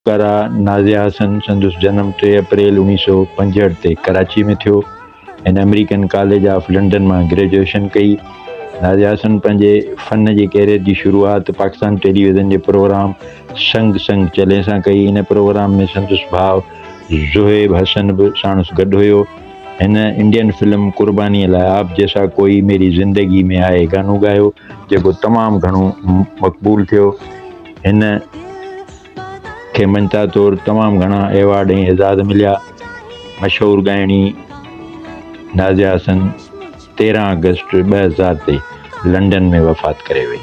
नाज़िया हसन संदसि जनम 3 अप्रैल 1965 ते कराची में थियो। हिन अमेरिकन कॉलेज ऑफ लंडन में ग्रेजुएशन कई। नाज़िया हसन पंहिंजे फ़न जे कैरियर की शुरुआत पाकिस्तान टेलीविज़न के प्रोग्राम संग संग चले सां कई। इन प्रोग्राम में संदसि भाउ ज़ुहैब हसन भी साणुसि गॾु हुयो। हिन इंडियन फिल्म कुर्बानी लाइ आप जैसा कोई मेरी ज़िंदगी में आए गानो ॻायो, जेको तमामु घणो मक़बूल थियो। हिन खे मंता तौर तमामु घणा एवॉर्ड ऐं एज़ाज़ मिलिया। मशहूरु ॻाइणी नाज़िया हसन 13 अगस्त 2000 ते लंडन में वफ़ात करे वई।